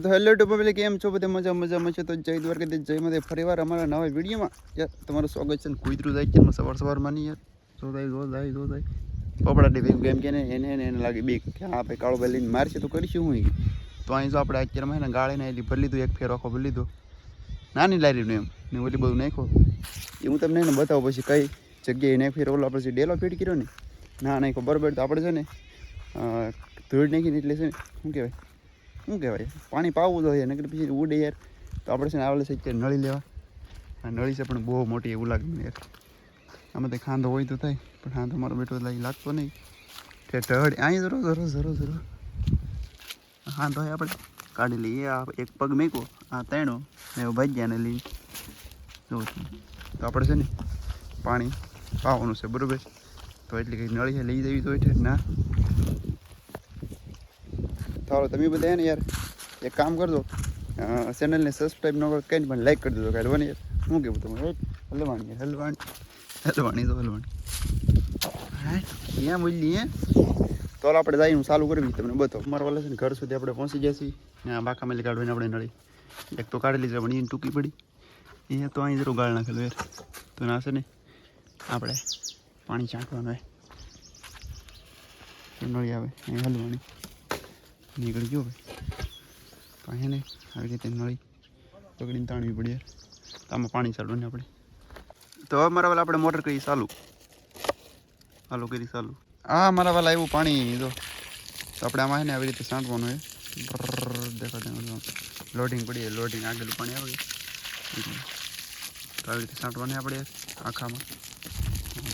તો hello two public, કેમ છો બધે? મજામાં છે. તો જય દ્વારકાધીશ, જય માતા. ફરીવાર અમારા નવા વિડીયોમાં યાર તમારું સ્વાગત છે. કુતરું જાય છે સવારમાં નહીં યાર, જો થાય પોપડા ડી ગેમ કે એને લાગે બીક કે હા ભાઈ કાળો ભાઈ લઈને મારશે તો કરીશું હું. તો અહીં જો આપણે અત્યારમાં એને ગાળીને એલી ભરી લીધું, એક ફેર આખો ભરી લીધો નાની લારીનું એમ ને ઓલી બધું નાખો એ હું તમને એને બતાવું પછી કઈ જગ્યાએ એને ફેર ઓલો પછી ડેલો ફીટ કર્યો ને ના નાખો બરાબર. તો આપણે છે ને ધૂળ નાખીને એટલે છે ને શું કહેવાય પાણી પાવું જોઈએ નકર પછી ઉડે યાર. તો આપણે છે ને આવેલે છે અત્યારે નળી લેવા. આ નળી છે પણ બહુ મોટી એવું લાગે મને યાર. આમાં તો ખાંધો હોય તો થાય પણ ખાંધો મારો બેટો લાગતો નહીં. ઢળ અહીંયા જરો ખાંધો હોય આપણે કાઢી લઈએ. આ એક પગ મેકો આ તણો ને એવું ભાગ્યાને લઈ જોઉં છું. તો આપણે છે ને પાણી પાવાનું છે બરાબર. તો એટલી કંઈ નળી લઈ જવી તો એટલે ના ચાલો તમે બધા ને યાર એક કામ કરજો, ચેનલને સબસ્ક્રાઈબ ન કરો કંઈ પણ લાઈક કરી દેજો કાઢવા ને યાર. શું કેવું તમારે હલવાણી હા ક્યાં બોલી હે. તો આપણે જઈને હું ચાલુ કરવી તમને બતાવો. અમારા વાલા છે ને ઘર સુધી આપણે પહોંચી ગયા છીએ ને આ બાકામાં કાઢવાની આપણે નળી એક તો કાઢી લીધી પણ એને ટૂંકી પડી એ તો અહીં જરૂર ગાળ નાખેલું યાર. તો ના છે ને આપણે પાણી છાંટવાનું હોય નળી આવે અહીં હલવાની નીકળી ગયો ભાઈ. તો અહીંયા ને આવી રીતે નળી પકડીને તાણવી પડી યાર. તો આમાં પાણી ચાલવાનું આપણે. તો હવે મારા વાલા આપણે મોટર કરી ચાલુ કરી ચાલુ. હા મારા વાલા એવું પાણી જો તો આપણે આમાં છે ને આવી રીતે છાંટવાનું હોય. દેખો લોડિંગ પડી લોડિંગ આગળ પાણી આવે તો આવી રીતે છાંટવાનું આપણે આખામાં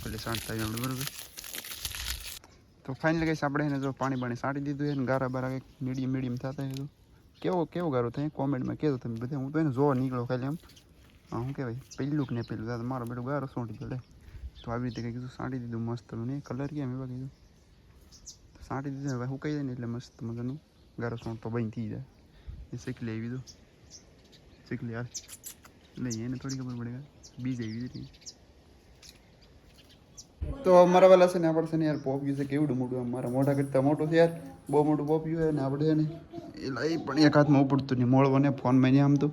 પેલી છાંટતા હોય આપણે બરાબર. તો ફાઇનલી કહીશ આપણે એને જો પાણી છાંટી દીધું છે ને ગારા બારા કંઈક મીડિયમ થતા હોય તો કેવો ગારો થાય કોમેન્ટમાં કહેજો તમે બધા. હું તો એને જોવા નીકળો ખાલી આમ શું કહેવાય પહેલું કે ને પહેલું મારો બેટો ગારો છોંટી ગયો લે. તો આવી રીતે કંઈક કીધું છાંટી દીધું મસ્તનું નહીં કલર કેમ એવા કીધું તો છાંટી દીધું. હવે સુકાઈ જાય ને એટલે મસ્ત મજાનું ગારો છોંટતો બંધ થઈ જાય. એ શીખલી આવી દો શીખલી યાર લઈ એને થોડી ખબર પડે બીજ આવી હતી. તો મારા વાલા છે ને આપણે છે ને યાર પોપ્યું છે કેવડું મોટું મારા મોઢા કરતાં મોટું છે યાર. બહુ મોટું પોપ્યું છે ને આપણે છે ને એટલે એ પણ એક હાથમાં ઉપડતું નહીં મોળવાને ફોનમાં નહીં આમ તો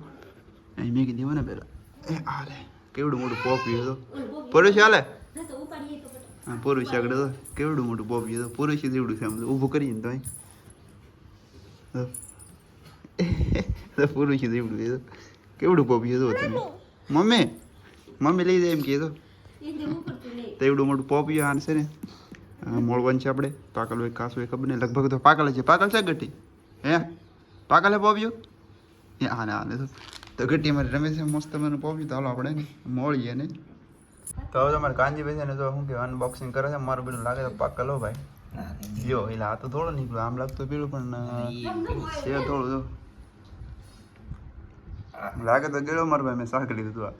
અહીં મેં કીધું ને પહેલાં એ હાલે કેવડું મોટું પોપ્યું તો પુરુષ હાલે હા પુરુષ આગળ તો કેવડું મોટું પોપ્યું તો પુરુષ જેવડું છે આમ તો ઊભું કરીને તો અહીં પુરુષ જેવડું છે તો કેવડું પોપ્યું તો તમે મમ્મી લઈ જાય એમ કહેતો તો એવડું મોટું પોપિયું આને છે ને મોળવાનું છે આપણે. પાકલ હોય કાસું હોય ખબર નહીં લગભગ તો પાકલ છે ગટ્ટી હે પાકલ હે પોપિયું એ આને તો ગટ્ટી અમારે રમે છે મસ્ત મને પોપિયું. તો હાલો આપણે ને મોળીએ ને. તો હવે તમારે કાંજીભાઈ છે ને જો શું કે અનબોક્સિંગ કરે છે મારું બેટું લાગે તો પાકલ હો ભાઈ જો એટલે આ તો થોડો નીકળ્યો આમ લાગતું પેલું પણ છે થોડું જો લાગે તો ગયો મારો ભાઈ મેં સાકડી દીધું. આ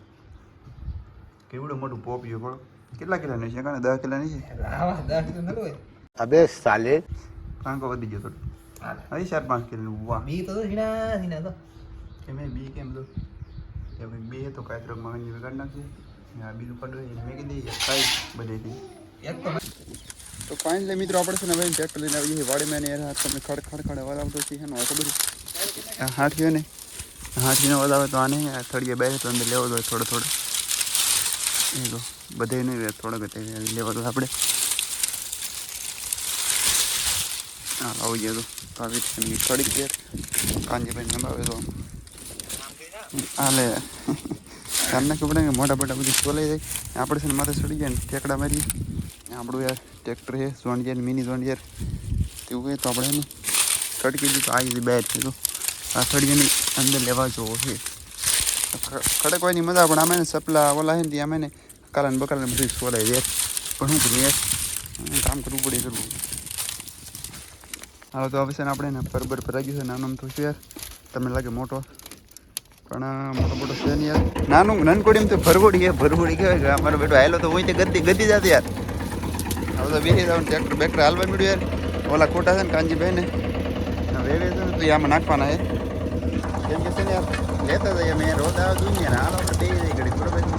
કેવડું મોટું પોપિયું પણ કેટલા કિલોની છે? 10 કિલોની છે. અબે સાલે કાંકો વધી ગયો થોડું હવે 4-5 કિલો. વાહ બી તો હિના તો કે મેં બી કેમ દો કે ભાઈ બે તો કાંઈ ત્રણ મગનજી વગાડ નાખશે આ બીજું પડ્યું મેં કીધી સાઈઝ બધેથી. તો ફાઇનલી મિત્રો આપણે છે ને ભાઈ ટ્રેક્ટર લઈને આવી જઈએ વાડીમાં ને યાર તમને ખડ વરાવતો છે એનો ખબર હાથીઓ ને હાથીનો અવાજ આવે તો આને થળીએ બેસે તો અંદર લેવો જોઈએ થોડો એ તો બધે નહીં થોડોક લેવા તો આપણે હા આવી જાય તો આવી રીતે થોડીક યાર કાંજીભાઈ નંબાવે તો હાલે તમને ખબર કે મોટા બધું ચોલાઈ જાય આપણે છે ને માથે ચડી જાય ને ઠેકડા મારી આપણું યાર ટ્રેક્ટર છે જોન્ડિયર મિની જોન્ડિયર તેવું હોય તો આપણે એને કડકી દીધું આવી બહાર છે તો આ થળીની અંદર લેવા જવો છે. ખડકવાની મજા પણ આમાં ને સપલા ઓલા છે ને ત્યાં અમે ને કાલાને બકાલાને બધું સોલાય યાર પણ શું કરવું યાર કામ કરવું પડે કરવું. હાલો તો હવે છે ને આપણે એને બરાબર ભરાઈ ગયું છે નાનું તો છે યાર તમને લાગે મોટો પણ મોટો છે ને યાર નાનું નનકોડી એમ તો ભરગોડી કહેવાય કે અમારો બેટો હાલો તો હોય તે ગદી જતી યાર. હવે તો બેસી જવાનું ટ્રેક્ટર બેક્ટર હાલવા મળ્યું યાર ઓલા ખોટા છે ને કાંજીભાઈ ને વેવે છે ને તો આમાં નાખવાના છે કેમ કે છે ને યાર લેતા જઈએ મેં રોજ આવે જોઈએ ને હાલ આપણે બે જઈ ઘડી બરોબર